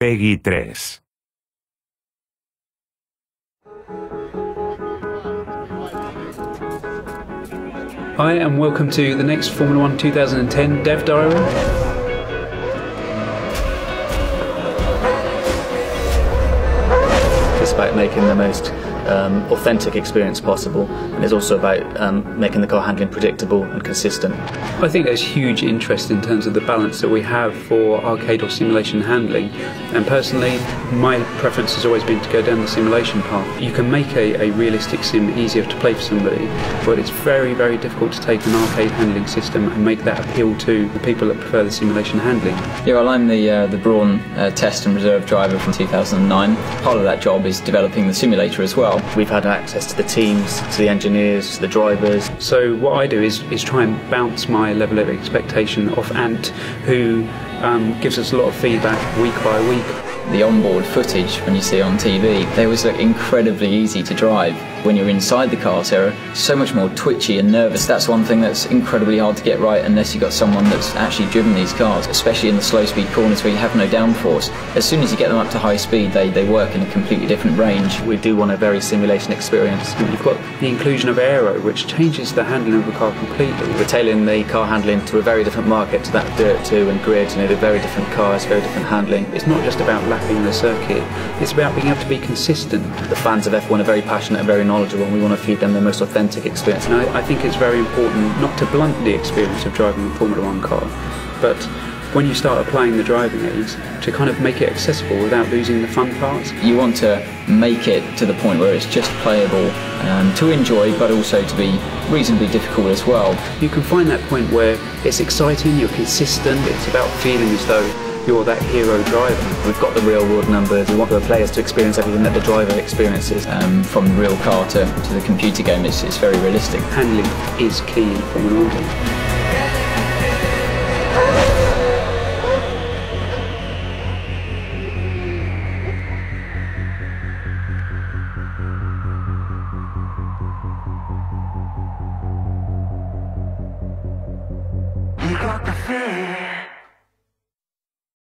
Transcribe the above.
Peggy 3. Hi and welcome to the next Formula 1 2010 Dev Diary. It's about making the most authentic experience possible, and it's also about making the car handling predictable and consistent. I think there's huge interest in terms of the balance that we have for arcade or simulation handling, and personally my preference has always been to go down the simulation path. You can make a realistic sim easier to play for somebody, but it's very, very difficult to take an arcade handling system and make that appeal to the people that prefer the simulation handling. Yeah, well, I'm the Brawn test and reserve driver from 2009. Part of that job is developing the simulator as well. We've had access to the teams, to the engineers, to the drivers. So what I do is try and bounce my level of expectation off Ant, who gives us a lot of feedback week by week. The onboard footage, when you see it on TV, they always look incredibly easy to drive. When you're inside the car, Sarah, so much more twitchy and nervous. That's one thing that's incredibly hard to get right unless you've got someone that's actually driven these cars, especially in the slow speed corners where you have no downforce. As soon as you get them up to high speed, they work in a completely different range. We do want a very simulation experience. You've got the inclusion of aero, which changes the handling of the car completely. We're tailoring the car handling to a very different market, to that Dirt 2 and Grid. You know, they're very different cars, very different handling. It's not just about lapping the circuit, it's about being able to be consistent. The fans of F1 are very passionate and very knowledgeable, and we want to feed them the most authentic experience. And I think it's very important not to blunt the experience of driving a Formula 1 car, but when you start applying the driving aids, to kind of make it accessible without losing the fun parts. You want to make it to the point where it's just playable, to enjoy, but also to be reasonably difficult as well. You can find that point where it's exciting, you're consistent, it's about feeling as though you're that hero driver. We've got the real world numbers. We want the players to experience everything that the driver experiences. From the real car to the computer game, it's very realistic. Handling is key in Formula 1 games. You got the fear.